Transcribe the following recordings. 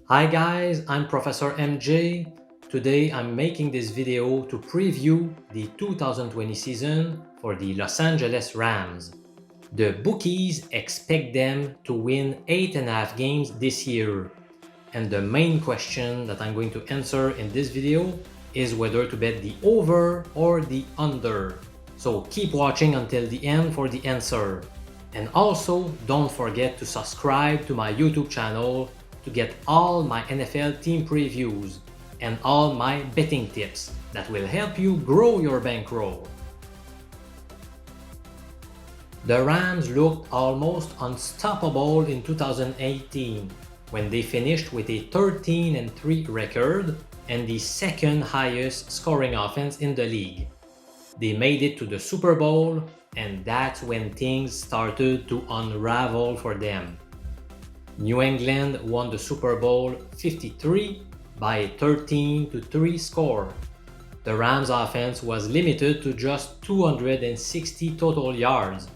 Hi guys, I'm Professor MJ. Today I'm making this video to preview the 2020 season for the Los Angeles Rams. The bookies expect them to win 8.5 games this year. And the main question that I'm going to answer in this video is whether to bet the over or the under. So keep watching until the end for the answer. And also don't forget to subscribe to my YouTube channel to get all my NFL team previews and all my betting tips that will help you grow your bankroll. The Rams looked almost unstoppable in 2018 when they finished with a 13-3 record and the second highest scoring offense in the league. They made it to the Super Bowl, and that's when things started to unravel for them. New England won the Super Bowl 53 by a 13-3 score. The Rams offense was limited to just 260 total yards.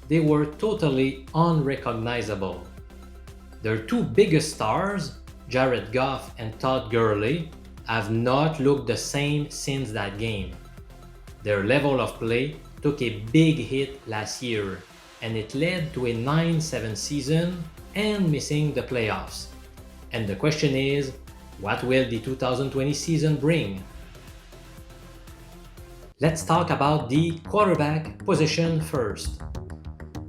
They were totally unrecognizable. Their two biggest stars, Jared Goff and Todd Gurley, have not looked the same since that game. Their level of play took a big hit last year, and it led to a 9-7 season and missing the playoffs. And the question is, what will the 2020 season bring? Let's talk about the quarterback position first.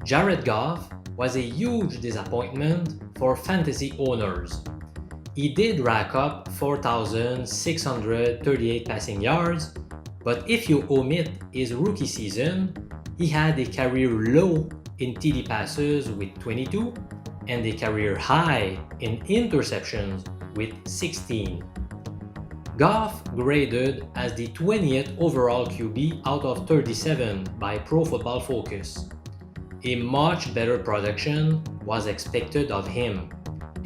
Jared Goff was a huge disappointment for fantasy owners. He did rack up 4,638 passing yards, but if you omit his rookie season, he had a career low in TD passes with 22 and a career high in interceptions with 16. Goff graded as the 20th overall QB out of 37 by Pro Football Focus. A much better production was expected of him,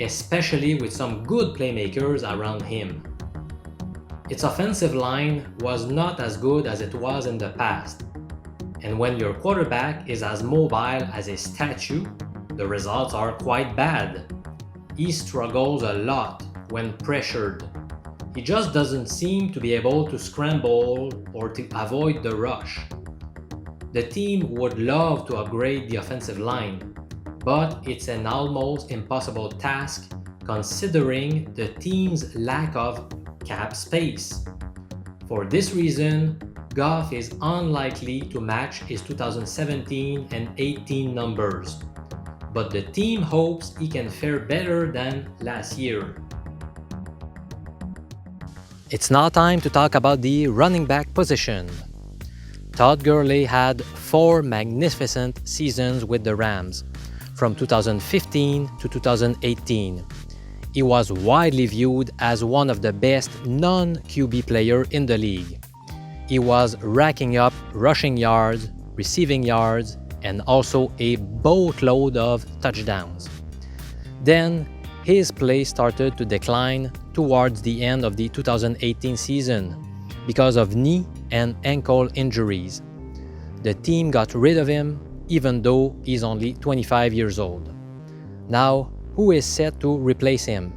especially with some good playmakers around him. Its offensive line was not as good as it was in the past, and when your quarterback is as mobile as a statue, the results are quite bad. He struggles a lot when pressured. He just doesn't seem to be able to scramble or to avoid the rush. The team would love to upgrade the offensive line, but it's an almost impossible task considering the team's lack of cap space. For this reason, Goff is unlikely to match his 2017 and 18 numbers, but the team hopes he can fare better than last year. It's now time to talk about the running back position. Todd Gurley had 4 magnificent seasons with the Rams, from 2015 to 2018. He was widely viewed as one of the best non-QB players in the league. He was racking up rushing yards, receiving yards, and also a boatload of touchdowns. Then, his play started to decline towards the end of the 2018 season because of knee and ankle injuries. The team got rid of him even though he's only 25 years old. Now, who is set to replace him?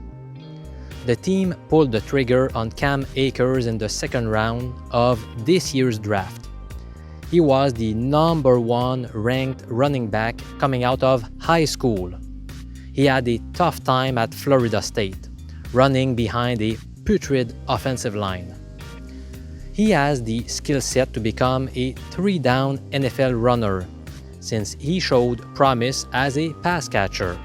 The team pulled the trigger on Cam Akers in the second round of this year's draft. He was the #1 ranked running back coming out of high school. He had a tough time at Florida State, running behind a putrid offensive line. He has the skill set to become a 3-down NFL runner, since he showed promise as a pass catcher.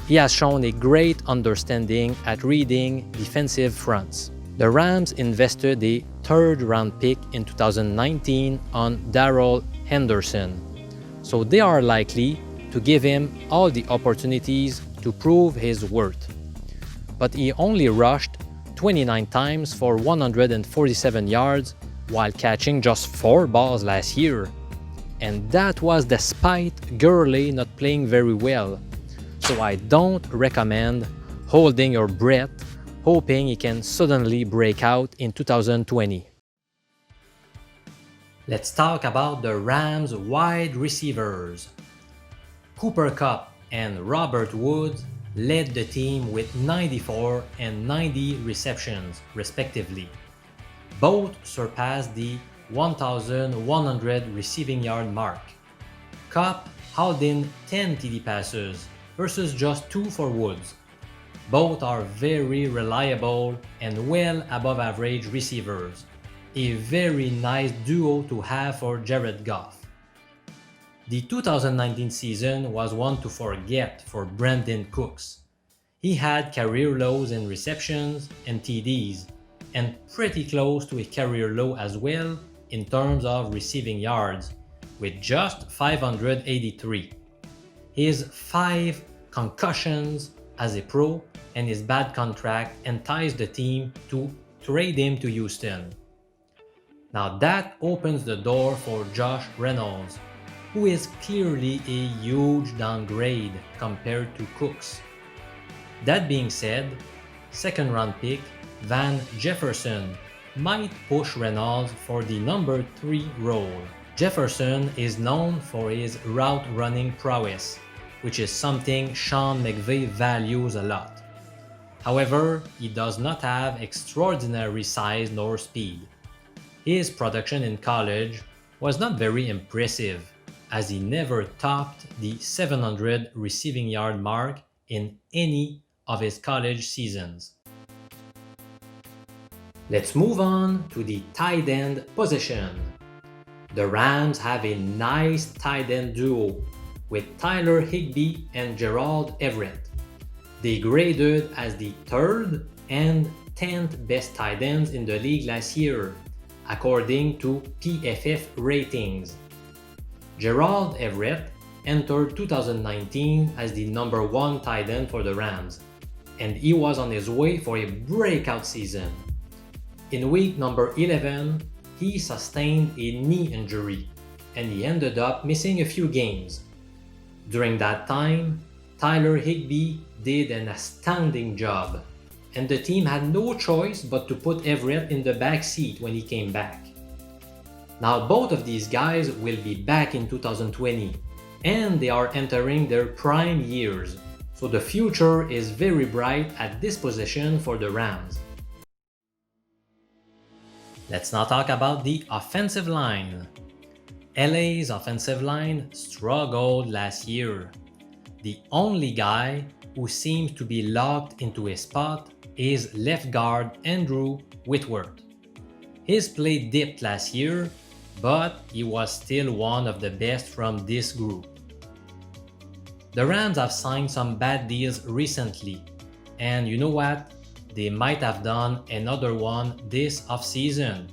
He has shown a great understanding at reading defensive fronts. The Rams invested a 3rd-round pick in 2019 on DARRELL Henderson, so they are likely to give him all the opportunities to prove his worth. But he only rushed 29 times for 147 yards while catching just 4 balls last year. And that was despite Gurley not playing very well. So I don't recommend holding your breath hoping he can suddenly break out in 2020. Let's talk about the Rams wide receivers. Cooper KUPP and Robert Woods led the team with 94 and 90 receptions, respectively. Both surpassed the 1,100 receiving yard mark. KUPP hauled in 10 TD passes versus just 2 for Woods. Both are very reliable and well above average receivers. A very nice duo to have for Jared Goff. The 2019 season was one to forget for Brandon Cooks. He had career lows in receptions and TDs, and pretty close to a career low as well in terms of receiving yards, with just 583. His 5 concussions as a pro and his bad contract enticed the team to trade him to Houston. Now that opens the door for Josh Reynolds, who is clearly a huge downgrade compared to Cooks. That being said, second round pick Van Jefferson might push Reynolds for the number 3 role. Jefferson is known for his route running prowess, which is something Sean McVay values a lot. However, he does not have extraordinary size nor speed. His production in college was not very impressive, as he never topped the 700 receiving yard mark in any of his college seasons. Let's move on to the tight end position. The Rams have a nice tight end duo with Tyler Higbee and GERALD Everett. They graded as the 3rd and 10th best tight ends in the league last year, according to PFF ratings. GERALD Everett entered 2019 as the number 1 tight end for the Rams, and he was on his way for a breakout season. In week number 11, he sustained a knee injury, and he ended up missing a few games. During that time, Tyler Higbee did an astounding job, and the team had no choice but to put Everett in the back seat when he came back. Now both of these guys will be back in 2020, and they are entering their prime years, so the future is very bright at this position for the Rams. Let's now talk about the offensive line. LA's offensive line struggled last year. The only guy who seems to be locked into a spot is left guard Andrew Whitworth. His play dipped last year, but he was still one of the best from this group. The Rams have signed some bad deals recently, and you know what? They might have done another one this offseason.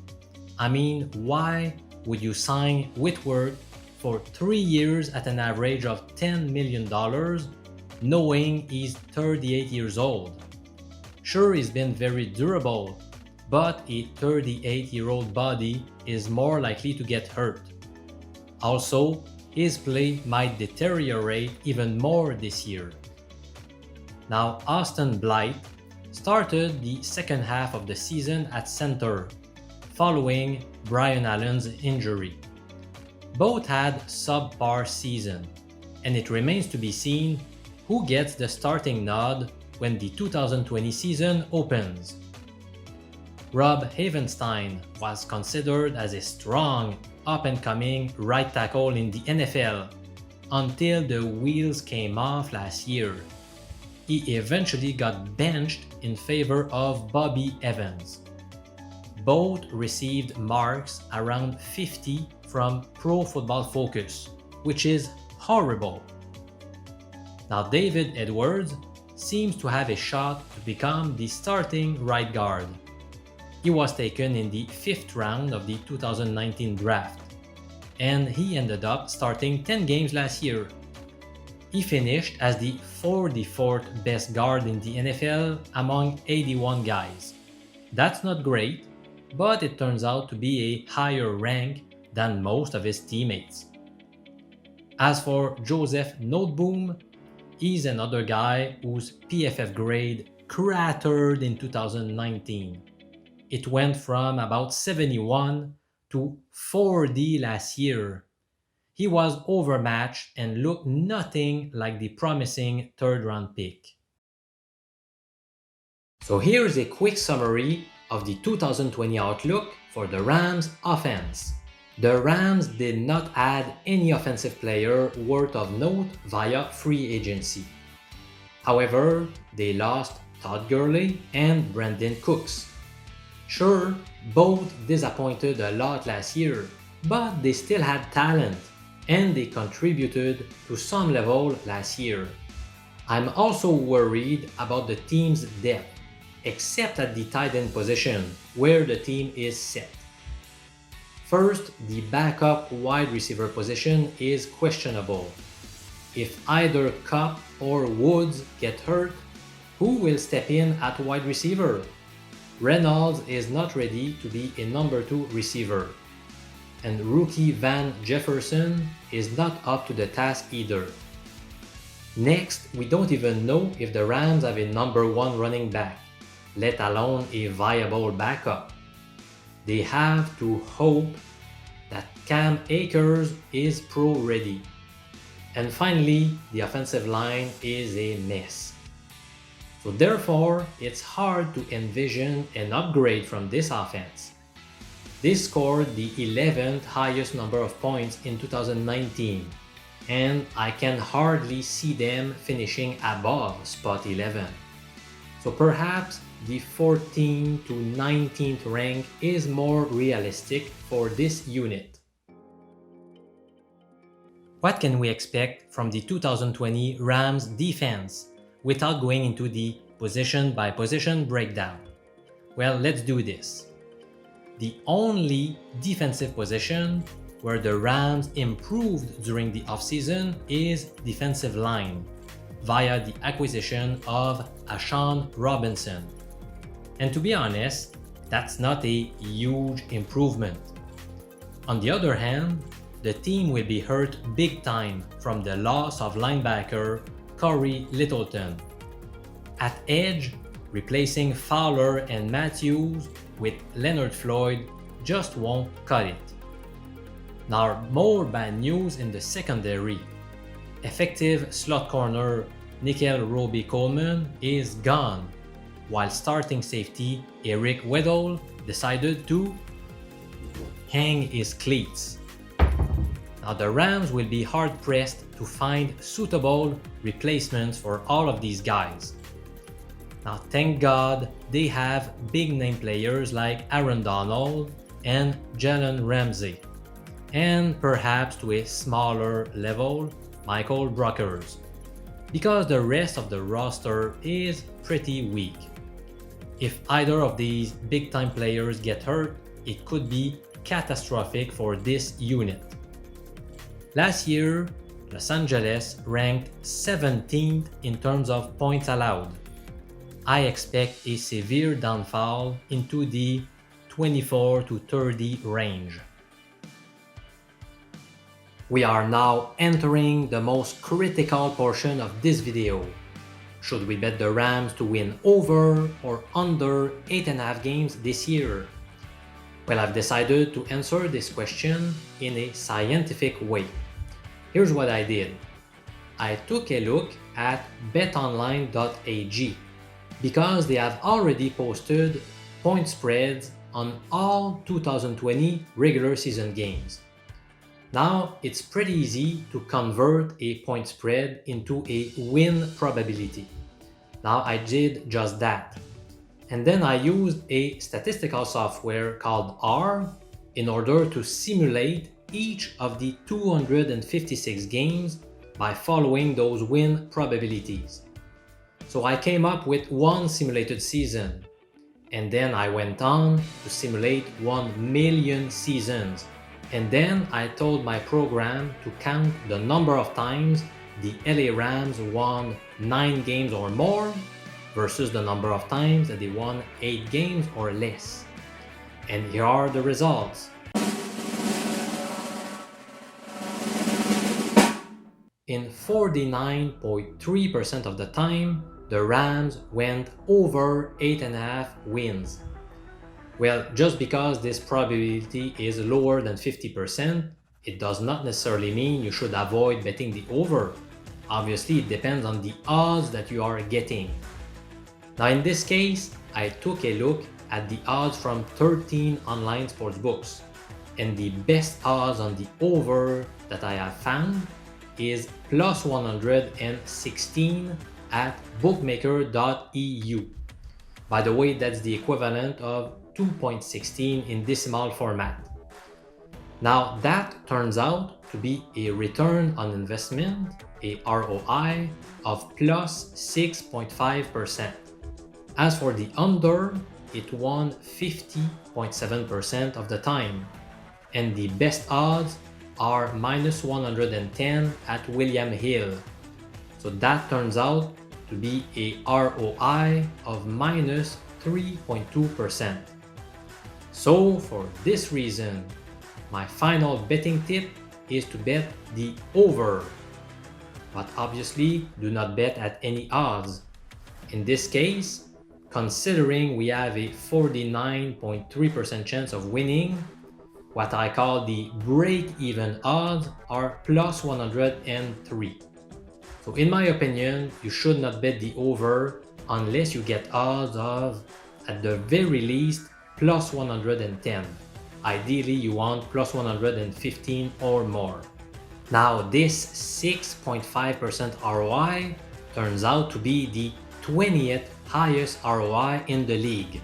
I mean, why would you sign Whitworth for 3 years at an average of $10 million, knowing he's 38 years old? Sure, he's been very durable, but a 38-year-old body is more likely to get hurt. Also, his play might deteriorate even more this year. Now, Austin BLYTHE started the second half of the season at center, following Brian Allen's injury. Both had subpar season, and it remains to be seen who gets the starting nod when the 2020 season opens. Rob Havenstein was considered as a strong, up-and-coming right tackle in the NFL until the wheels came off last year. He eventually got benched in favor of Bobby Evans. Both received marks around 50 from Pro Football Focus, which is horrible. Now David Edwards seems to have a shot to become the starting right guard. He was taken in the 5th round of the 2019 draft, and he ended up starting 10 games last year. He finished as the 44th best guard in the NFL among 81 guys. That's not great, but it turns out to be a higher rank than most of his teammates. As for Joseph NOTEBOOM, he's another guy whose PFF grade cratered in 2019. It went from about 71 to 4D last year. He was overmatched and looked nothing like the promising 3rd round pick. So here's a quick summary of the 2020 outlook for the Rams offense. The Rams did not add any offensive player worth of note via free agency. However, they lost Todd Gurley and Brandon Cooks. Sure, both disappointed a lot last year, but they still had talent and they contributed to some level last year. I'm also worried about the team's depth, except at the tight end position, where the team is set. First, the backup wide receiver position is questionable. If either KUPP or Woods get hurt, who will step in at wide receiver? Reynolds is not ready to be a number 2 receiver. And rookie Van Jefferson is not up to the task either. Next, we don't even know if the Rams have a number 1 running back, let alone a viable backup. They have to hope that Cam Akers is pro-ready. And finally, the offensive line is a mess. So therefore, it's hard to envision an upgrade from this offense. They scored the 11th highest number of points in 2019, and I can hardly see them finishing above spot 11. So perhaps the 14th to 19th rank is more realistic for this unit. What can we expect from the 2020 Rams defense without going into the position-by-position breakdown? Well, let's do this. The only defensive position where the Rams improved during the offseason is defensive line, via the acquisition of Ashawn Robinson. And to be honest, that's not a huge improvement. On the other hand, the team will be hurt big time from the loss of linebacker Corey Littleton. At edge, replacing Fowler and Matthews with Leonard Floyd just won't cut it. Now, more bad news in the secondary. Effective slot corner Nickel Roby Coleman is gone, while starting safety Eric Weddle decided to hang his cleats. Now the Rams will be hard-pressed to find suitable replacements for all of these guys. Now thank God they have big-name players like Aaron Donald and Jalen Ramsey, and perhaps to a smaller level, Michael Brockers, because the rest of the roster is pretty weak. If either of these big-time players get hurt, it could be catastrophic for this unit. Last year, Los Angeles ranked 17th in terms of points allowed. I expect a severe downfall into the 24 to 30 range. We are now entering the most critical portion of this video. Should we bet the Rams to win over or under 8.5 games this year? Well, I've decided to answer this question in a scientific way. Here's what I did. I took a look at betonline.ag because they have already posted point spreads on all 2020 regular season games. Now, it's pretty easy to convert a point spread into a win probability. Now, I did just that. And then I used a statistical software called R in order to simulate each of the 256 games by following those win probabilities. So I came up with one simulated season, and then I went on to simulate 1 million seasons. And then I told my program to count the number of times the LA Rams won 9 games or more versus the number of times that they won 8 games or less. And here are the results. In 49.3% of the time, the Rams went over 8.5 wins. Well, just because this probability is lower than 50%, it does not necessarily mean you should avoid betting the over. Obviously, it depends on the odds that you are getting. Now in this case, I took a look at the odds from 13 online sports books, and the best odds on the over that I have found is plus 116 at bookmaker.eu. By the way, that's the equivalent of 2.16 in decimal format. Now that turns out to be a return on investment, a ROI, of plus 6.5%. As for the under, it won 50.7% of the time, and the best odds are minus 110 at William Hill. So that turns out to be a ROI of minus 3.2%. So for this reason, my final betting tip is to bet the over. But obviously, do not bet at any odds. In this case, considering we have a 49.3% chance of winning, what I call the break-even odds are plus 103. So in my opinion, you should not bet the over unless you get odds of, at the very least, plus 110. Ideally, you want plus 115 or more. Now this 6.5% ROI turns out to be the 20th highest ROI in the league.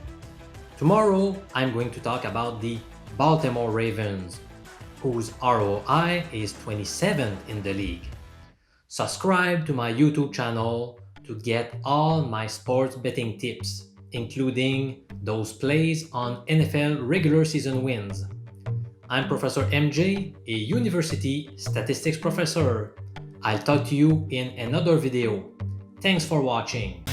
Tomorrow, I'm going to talk about the Baltimore Ravens, whose ROI is 27th in the league. Subscribe to my YouTube channel to get all my sports betting tips, including those plays on NFL regular season wins. I'm Professor MJ, a University Statistics Professor. I'll talk to you in another video. Thanks for watching.